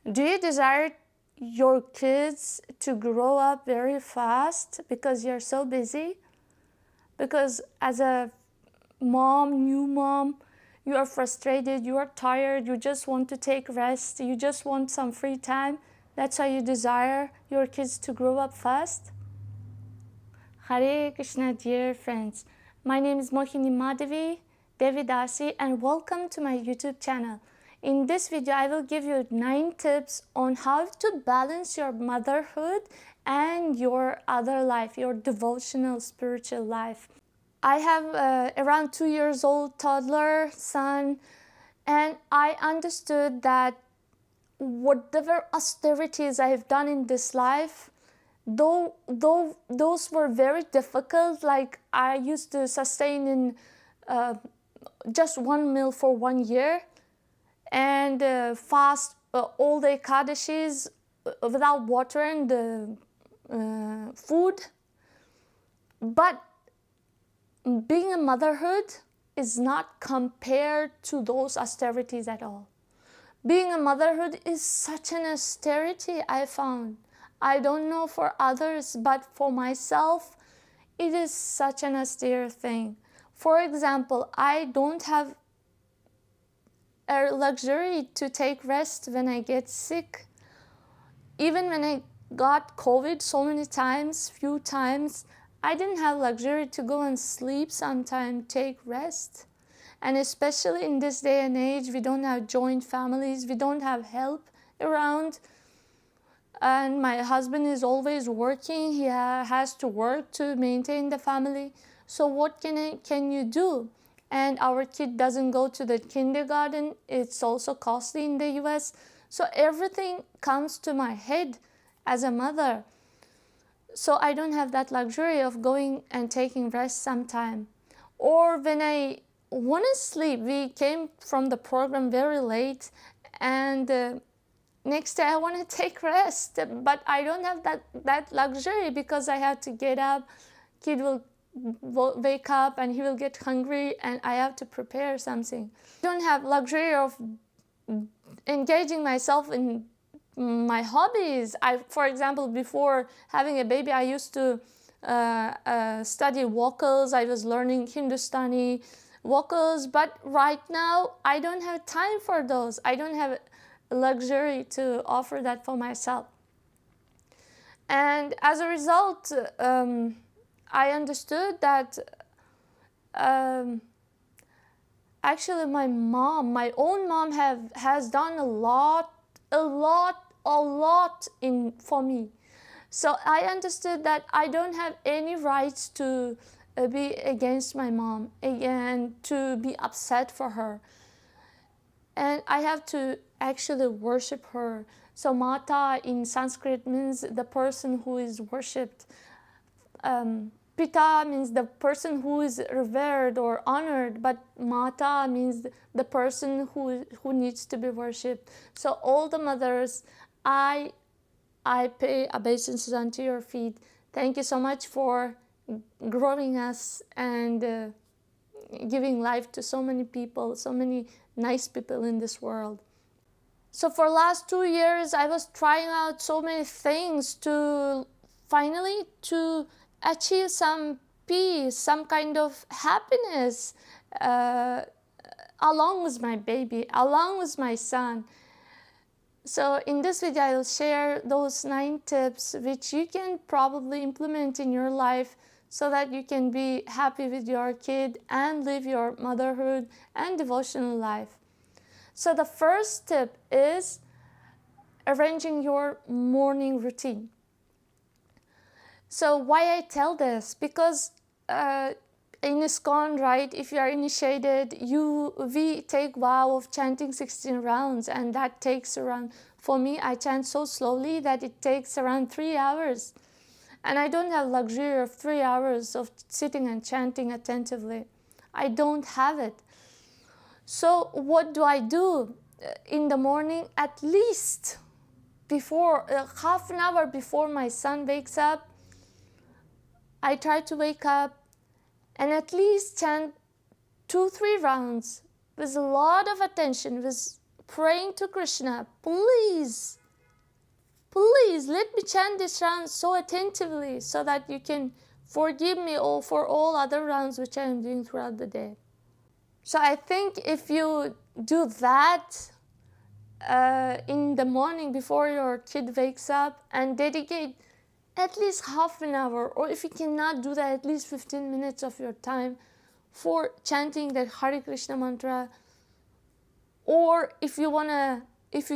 Do you desire your kids to grow up very fast because you're so busy? Because as a mom, new mom, you are frustrated, you are tired, you just want to take rest, you just want some free time. That's why you desire your kids to grow up fast? Hare Krishna, dear friends. My name is Mohini Madhavi, Devidasi, and welcome to my YouTube channel. In this video, I will give you 9 tips on how to balance your motherhood and your other life, your devotional spiritual life. I have around 2 years old toddler son, and I understood that whatever austerities I have done in this life, though those were very difficult, like I used to sustain in just one meal for 1 year, and fast all the Ekadashis without water and food. But being a motherhood is not compared to those austerities at all. Being a motherhood is such an austerity, I found. I don't know for others, but for myself, it is such an austere thing. For example, I don't have a luxury to take rest when I get sick. Even when I got COVID so many times, few times, I didn't have luxury to go and sleep sometime, take rest. And especially in this day and age, we don't have joint families, we don't have help around. And my husband is always working, he has to work to maintain the family. So what can you do? And our kid doesn't go to the kindergarten, it's also costly in the US. So everything comes to my head as a mother. So I don't have that luxury of going and taking rest sometime. Or when I want to sleep, we came from the program very late, and next day I want to take rest, but I don't have that luxury because I have to get up, kid will wake up and he will get hungry and I have to prepare something. I don't have luxury of engaging myself in my hobbies. For example, before having a baby, I used to study vocals. I was learning Hindustani vocals, but right now I don't have time for those. I don't have luxury to offer that for myself. And as a result, I understood that actually my own mom has done a lot for me. So I understood that I don't have any rights to be against my mom and to be upset for her. And I have to actually worship her. So Mata in Sanskrit means the person who is worshipped. Pita means the person who is revered or honored, but Mata means the person who needs to be worshipped. So all the mothers, I pay obeisances unto your feet. Thank you so much for growing us and giving life to so many people, so many nice people in this world. So for last 2 years, I was trying out so many things to finally to achieve some peace, some kind of happiness along with my baby, along with my son. So in this video, I will share those 9 tips which you can probably implement in your life so that you can be happy with your kid and live your motherhood and devotional life. So the first tip is arranging your morning routine. So why I tell this? Because in ISKCON, right, if you are initiated, we take vow of chanting 16 rounds, and that takes around, for me, I chant so slowly that it takes around 3 hours. And I don't have luxury of 3 hours of sitting and chanting attentively. I don't have it. So what do I do in the morning? At least before, half an hour before my son wakes up, I try to wake up and at least chant 2-3 rounds with a lot of attention, with praying to Krishna, please, please let me chant this round so attentively so that you can forgive me for all other rounds which I am doing throughout the day. So I think if you do that in the morning before your kid wakes up and dedicate at least half an hour, or if you cannot do that, at least 15 minutes of your time for chanting that Hare Krishna mantra. Or if you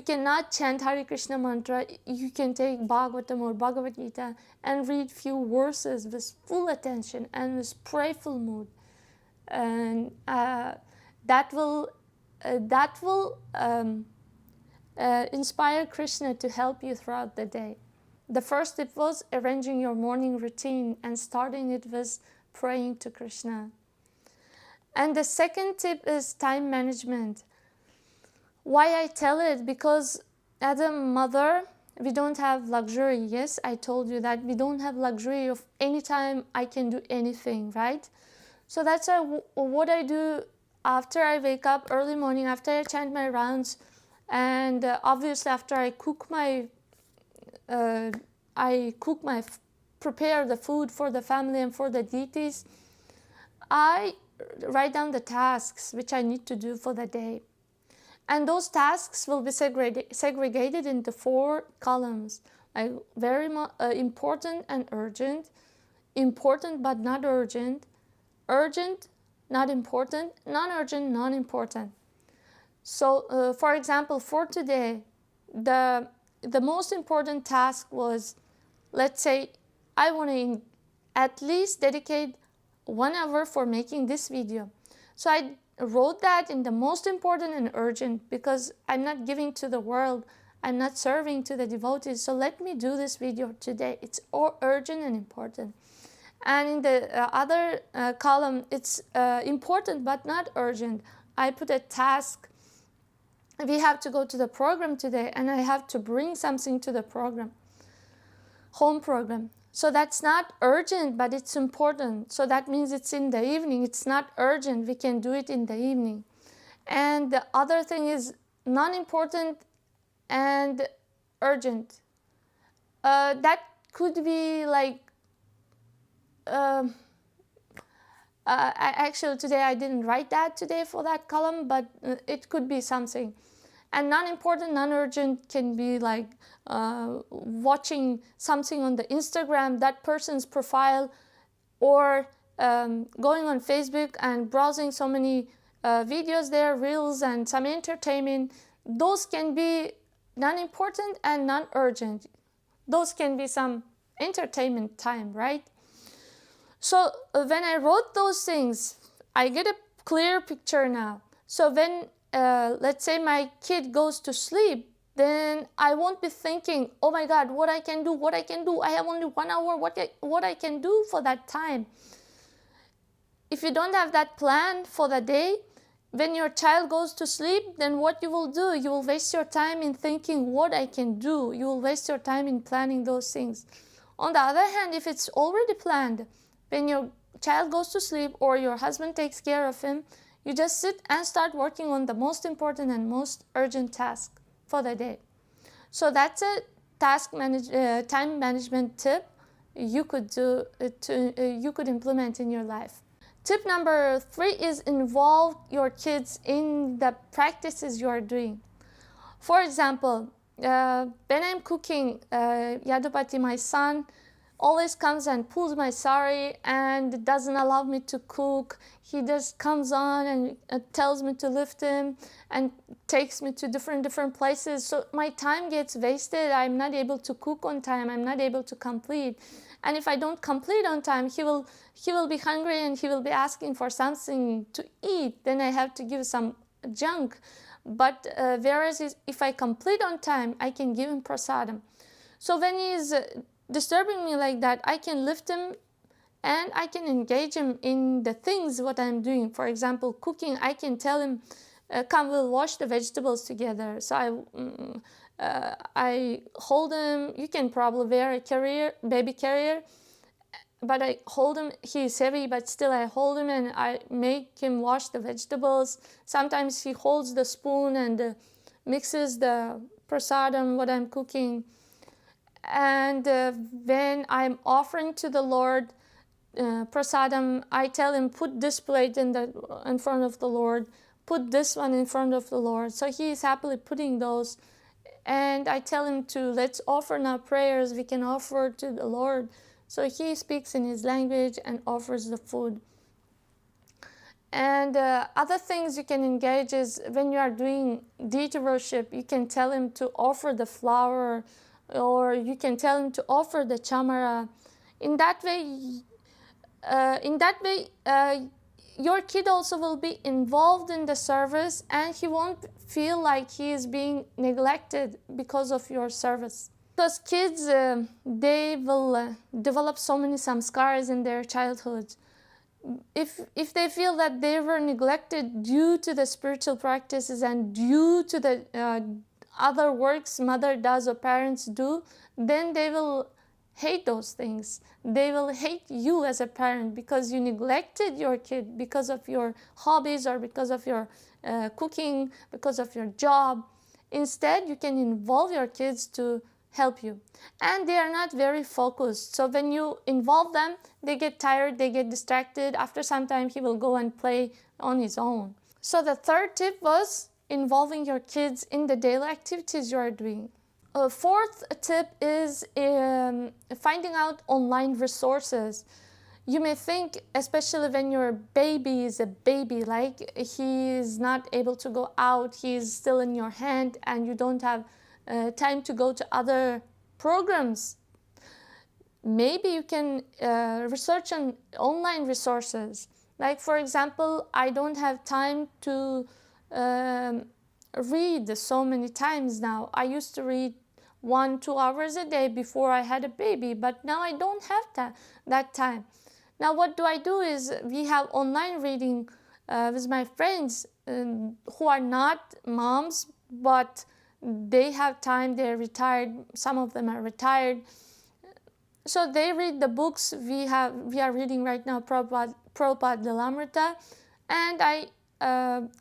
cannot chant Hare Krishna mantra, you can take Bhagavatam or Bhagavad Gita and read few verses with full attention and with prayerful mood, and that will inspire Krishna to help you throughout the day. The first tip was arranging your morning routine and starting it with praying to Krishna. And the second tip is time management. Why I tell it? Because as a mother, we don't have luxury. Yes, I told you that we don't have luxury of any time I can do anything, right? So that's what I do after I wake up early morning, after I chant my rounds, and obviously after I prepare the food for the family and for the deities, I write down the tasks which I need to do for the day. And those tasks will be segregated into 4 columns, like very important and urgent, important but not urgent, urgent, not important, non-urgent, non-important. So, for example, for today, the most important task was, let's say, I want to at least dedicate 1 hour for making this video. So I wrote that in the most important and urgent, because I'm not giving to the world, I'm not serving to the devotees, so let me do this video today. It's all urgent and important. And in the other column, it's important but not urgent. I put a task. We have to go to the program today, and I have to bring something to the program, home program. So that's not urgent, but it's important. So that means it's in the evening. It's not urgent. We can do it in the evening. And the other thing is non-important and urgent. That could be like, actually today I didn't write that today for that column, but it could be something. And non-important, non-urgent can be like watching something on the Instagram, that person's profile, or going on Facebook and browsing so many videos there, reels and some entertainment. Those can be non-important and non-urgent. Those can be some entertainment time, right? So when I wrote those things, I get a clear picture now. So when let's say my kid goes to sleep, then I won't be thinking, oh my God, what I can do. I have only 1 hour, what I can do for that time. If you don't have that plan for the day, when your child goes to sleep, then what you will do, you will waste your time in thinking what I can do. You will waste your time in planning those things. On the other hand, if it's already planned, when your child goes to sleep or your husband takes care of him, you just sit and start working on the most important and most urgent task for the day. So that's a time management tip you could do you could implement in your life. Tip number 3 is involve your kids in the practices you are doing. For example, when I'm cooking, Yadupati, my son, always comes and pulls my sari and doesn't allow me to cook. He just comes on and tells me to lift him and takes me to different places. So my time gets wasted. I'm not able to cook on time. I'm not able to complete. And if I don't complete on time, he will be hungry and he will be asking for something to eat. Then I have to give some junk. But whereas if I complete on time, I can give him prasadam. So when he's disturbing me like that, I can lift him and I can engage him in the things what I'm doing. For example, cooking, I can tell him, come, we'll wash the vegetables together. So I hold him. You can probably wear a baby carrier, but I hold him. He's heavy, but still I hold him and I make him wash the vegetables. Sometimes he holds the spoon and mixes the prasadam, what I'm cooking. And when I'm offering to the Lord prasadam, I tell him, put this plate in front of the Lord, put this one in front of the Lord. So he is happily putting those. And I tell him to, let's offer now prayers we can offer to the Lord. So he speaks in his language and offers the food. And other things you can engage is when you are doing deity worship, you can tell him to offer the flower, or you can tell him to offer the chamara. In that way, your kid also will be involved in the service, and he won't feel like he is being neglected because of your service. Because kids, they will develop so many samskaras in their childhood. If they feel that they were neglected due to the spiritual practices and due to the other works mother does or parents do, then they will hate those things. They will hate you as a parent because you neglected your kid because of your hobbies or because of your cooking, because of your job. Instead, you can involve your kids to help you. And they are not very focused. So when you involve them, they get tired, they get distracted. After some time, he will go and play on his own. So the third tip was involving your kids in the daily activities you are doing. Fourth tip is finding out online resources. You may think, especially when your baby is a baby, like he is not able to go out, he is still in your hand, and you don't have time to go to other programs. Maybe you can research on online resources. Like, for example, I don't have time to read so many times now. I used to read 1-2 hours a day before I had a baby, but now I don't have that time. Now what do I do is we have online reading with my friends who are not moms, but they have time, they're retired, some of them are retired. So they read the books we are reading right now, Prabhupada Lilamrita, and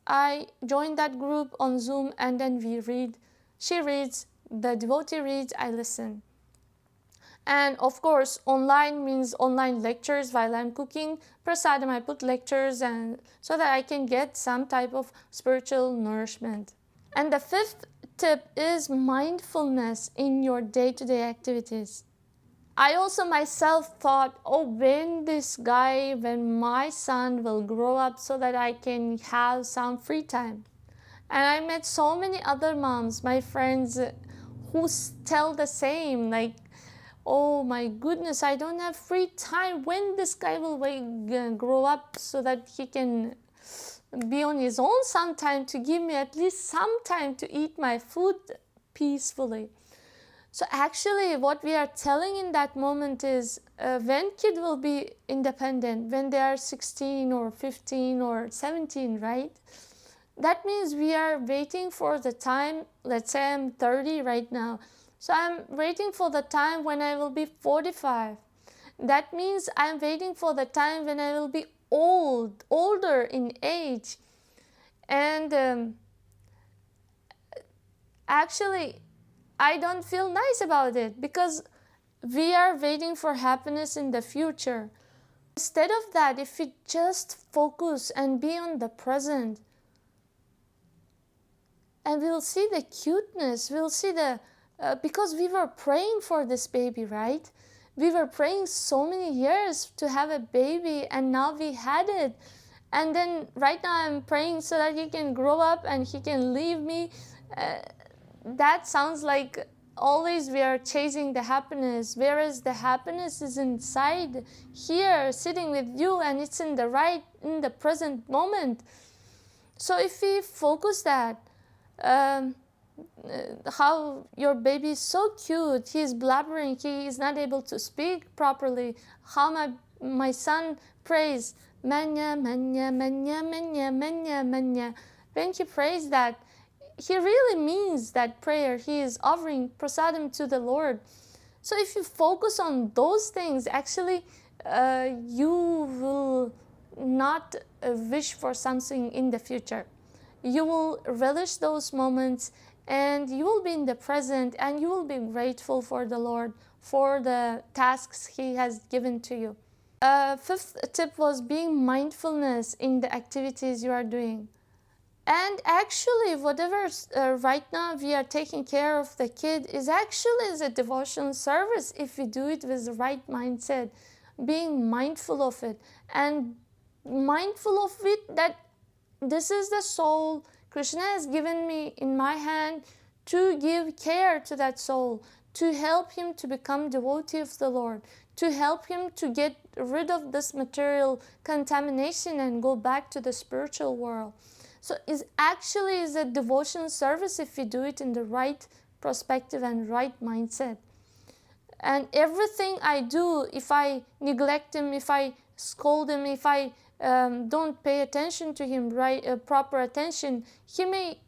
I joined that group on Zoom, and then we read. She reads, the devotee reads, I listen. And of course, online means online lectures while I'm cooking. Prasadam, I put lectures, and so that I can get some type of spiritual nourishment. And the fifth tip is mindfulness in your day-to-day activities. I also myself thought, when my son will grow up so that I can have some free time. And I met so many other moms, my friends, who tell the same, like, oh my goodness, I don't have free time. When this guy will grow up so that he can be on his own sometime, to give me at least some time to eat my food peacefully. So actually what we are telling in that moment is when kid will be independent, when they are 16 or 15 or 17, right? That means we are waiting for the time, let's say I'm 30 right now. So I'm waiting for the time when I will be 45. That means I'm waiting for the time when I will be older in age. And actually, I don't feel nice about it, because we are waiting for happiness in the future. Instead of that, if we just focus and be on the present, and we'll see the cuteness, we'll see because we were praying for this baby, right? We were praying so many years to have a baby, and now we had it. And then right now I'm praying so that he can grow up and he can leave me. That sounds like always we are chasing the happiness, whereas the happiness is inside here, sitting with you, and it's in the present moment. So if we focus that, how your baby is so cute, he is blabbering, he is not able to speak properly, how my son prays, manya, manya, manya, manya, manya, manya. When he prays that, he really means that prayer. He is offering prasadam to the Lord. So if you focus on those things, actually you will not wish for something in the future. You will relish those moments, and you will be in the present, and you will be grateful for the Lord for the tasks He has given to you. Fifth tip was being mindfulness in the activities you are doing. And actually, whatever right now we are taking care of the kid is a devotional service if we do it with the right mindset, being mindful of it, and mindful of it that this is the soul Krishna has given me in my hand to give care to that soul, to help him to become devotee of the Lord, to help him to get rid of this material contamination and go back to the spiritual world. So it actually is a devotional service if we do it in the right perspective and right mindset. And everything I do, if I neglect him, if I scold him, if I don't pay attention to him, proper attention, he may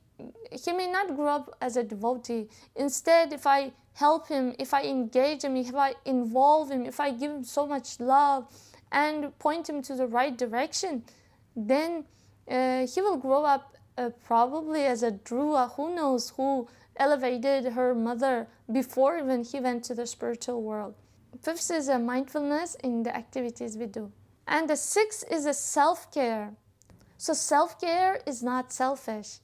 not grow up as a devotee. Instead, if I help him, if I engage him, if I involve him, if I give him so much love and point him to the right direction, then he will grow up probably as a Dhruva, who knows, who elevated her mother before even he went to the spiritual world. Fifth is a mindfulness in the activities we do. And the sixth is a self-care. So self-care is not selfish.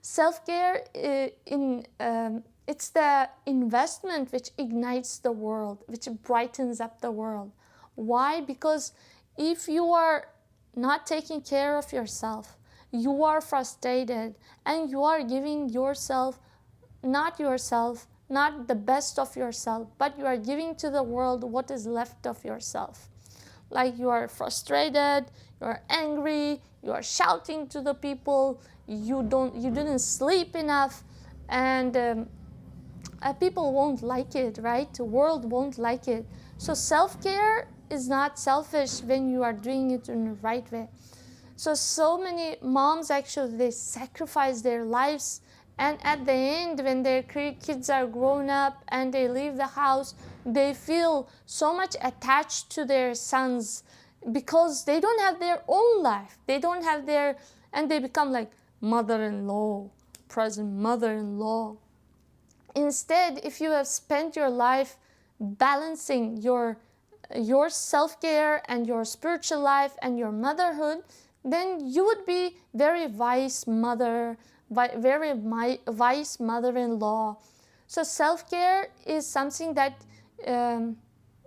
Self-care, it's the investment which ignites the world, which brightens up the world. Why? Because if you are not taking care of yourself, you are frustrated, and you are giving yourself, not the best of yourself, but you are giving to the world what is left of yourself. Like you are frustrated, you are angry, you are shouting to the people, you didn't sleep enough, and people won't like it, right? The world won't like it. So self-care is not selfish when you are doing it in the right way. So many moms actually, they sacrifice their lives, and at the end, when their kids are grown up and they leave the house, they feel so much attached to their sons because they don't have their own life. And they become like mother-in-law, present mother-in-law. Instead, if you have spent your life balancing your self-care and your spiritual life and your motherhood, then you would be very wise mother, very wise mother-in-law. So self-care is something that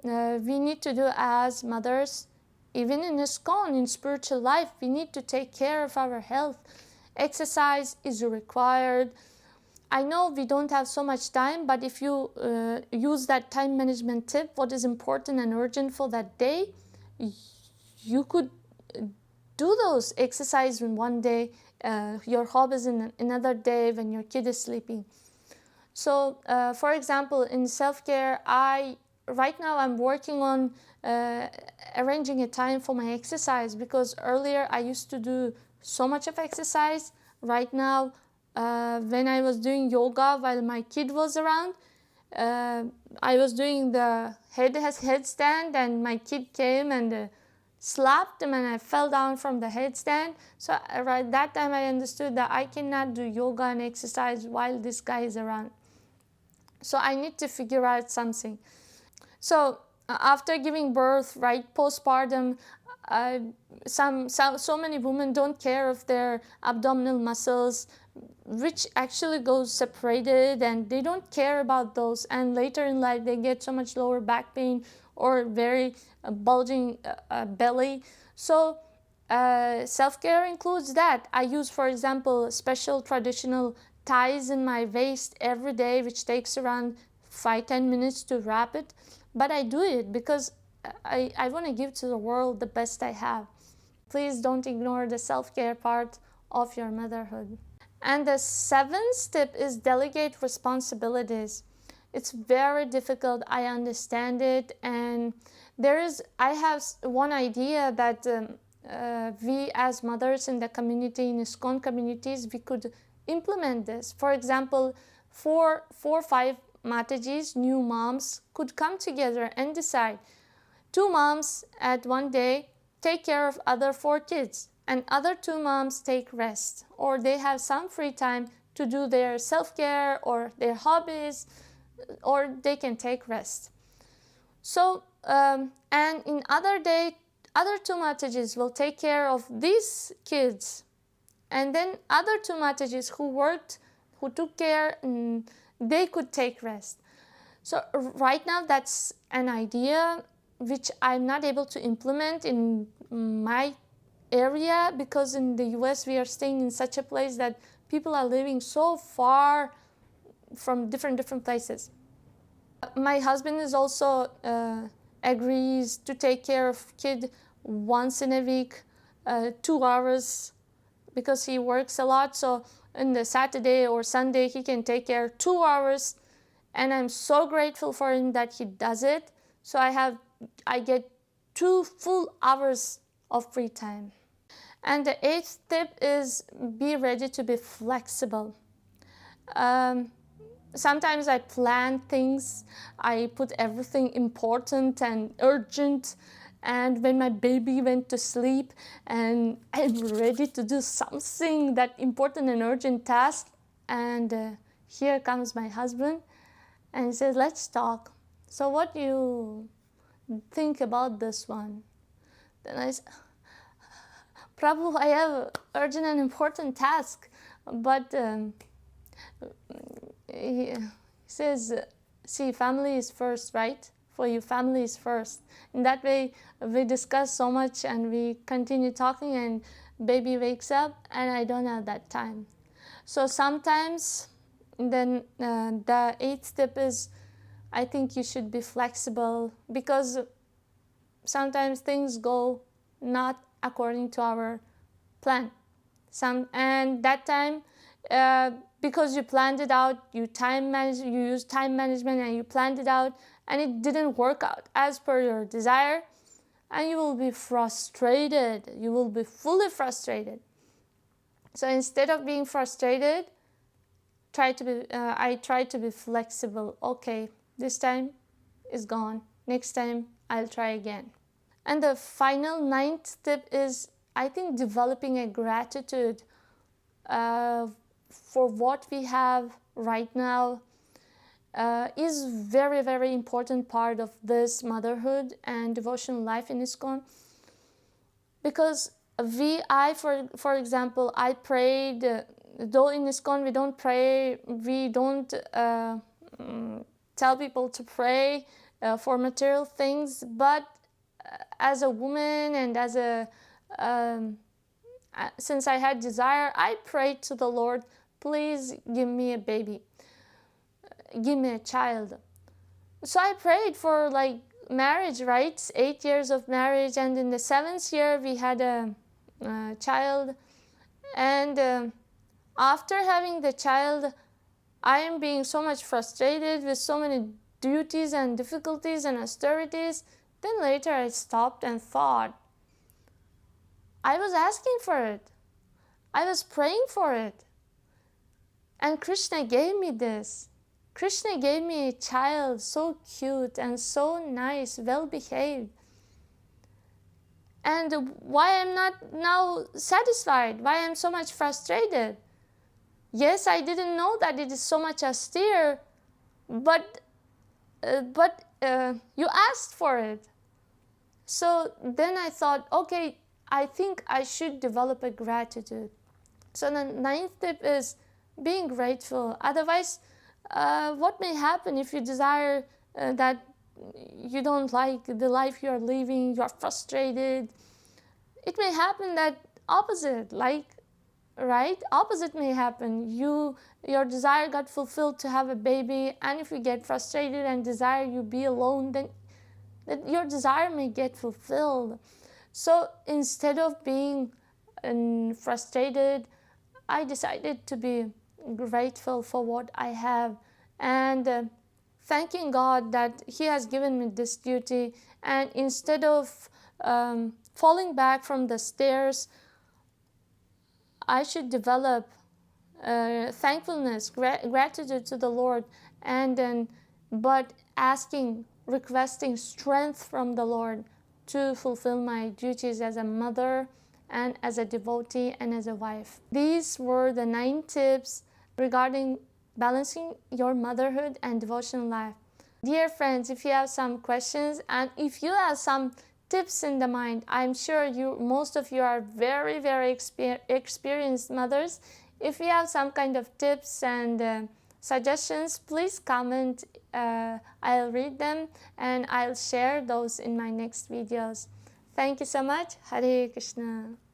we need to do as mothers. Even in ISKCON, in spiritual life, we need to take care of our health. Exercise is required. I know we don't have so much time, but if you use that time management tip, what is important and urgent for that day, you could do those exercise in one day, your hobbies in another day when your kid is sleeping. So, for example, in self-care, right now I'm working on arranging a time for my exercise, because earlier I used to do so much of exercise. Right now, when I was doing yoga while my kid was around, I was doing the headstand, and my kid came and slapped him, and I fell down from the headstand. So right that time I understood that I cannot do yoga and exercise while this guy is around. So I need to figure out something. So after giving birth, right, postpartum, so many women don't care of their abdominal muscles, which actually goes separated, and they don't care about those, and later in life they get so much lower back pain or very bulging belly. So self-care includes that. I use, for example, special traditional ties in my waist every day, which takes around 5-10 minutes to wrap it, but I do it because I want to give to the world the best I have. Please don't ignore the self-care part of your motherhood. And the seventh tip is delegate responsibilities. It's very difficult, I understand it, and I have one idea that we as mothers in the community, in ISKCON communities, we could implement this. For example, 4 or 5 Matajis, new moms, could come together and decide 2 moms at one day take care of other 4 kids, and other 2 moms take rest, or they have some free time to do their self-care or their hobbies, or they can take rest. So, and in other day, other two mataji's will take care of these kids. And then other two mataji's who worked, who took care, they could take rest. So right now that's an idea which I'm not able to implement in my area, because in the US we are staying in such a place that people are living so far from different places. My husband is also agrees to take care of kid once in a week, 2 hours, because he works a lot. So in the Saturday or Sunday he can take care 2 hours, and I'm so grateful for him that he does it. So I get 2 full hours of free time. And the 8th tip is be ready to be flexible. Sometimes I plan things, I put everything important and urgent, and when my baby went to sleep and I'm ready to do something, that important and urgent task, and here comes my husband and he says, let's talk. So what do you think about this one? Then I say, Prabhu, I have urgent and important task, but he says, see, family is first, right? For you, family is first. In that way, we discuss so much and we continue talking, and baby wakes up and I don't have that time. So sometimes, then the 8th tip is, I think you should be flexible, because sometimes things go not according to our plan. And that time, because you planned it out, you used time management and you planned it out, and it didn't work out as per your desire, and you will be frustrated. You will be fully frustrated. So instead of being frustrated, I try to be flexible. Okay, this time is gone. Next time I'll try again. And the final 9th tip is, I think, developing a gratitude for what we have right now is very, very important part of this motherhood and devotional life in ISKCON. Because for example, I prayed, though in ISKCON we don't pray, we don't tell people to pray for material things, but as a woman and as since I had desire, I prayed to the Lord, please give me a baby, give me a child. So I prayed for marriage, right? 8 years of marriage, and in the 7th year we had a child. And after having the child, I am being so much frustrated with so many duties and difficulties and austerities. Then later I stopped and thought, I was asking for it. I was praying for it. And Krishna gave me this. Krishna gave me a child so cute and so nice, well behaved. And why I'm not now satisfied? Why I'm so much frustrated? Yes, I didn't know that it is so much austere, but you asked for it. So then I thought, okay, I think I should develop a gratitude. So the 9th tip is being grateful. Otherwise, what may happen if you desire that you don't like the life you are living, you are frustrated? It may happen that opposite, right? Opposite may happen. Your desire got fulfilled to have a baby, and if you get frustrated and desire you be alone, then your desire may get fulfilled. So instead of being frustrated, I decided to be grateful for what I have, and thanking God that He has given me this duty. And instead of falling back from the stairs, I should develop thankfulness, gratitude to the Lord, but requesting strength from the Lord to fulfill my duties as a mother and as a devotee and as a wife. These were the 9 tips regarding balancing your motherhood and devotional life. Dear friends, if you have some questions and if you have some tips in the mind, I'm sure most of you are very, very experienced mothers. If you have some kind of tips and suggestions, please comment. I'll read them and I'll share those in my next videos. Thank you so much. Hare Krishna.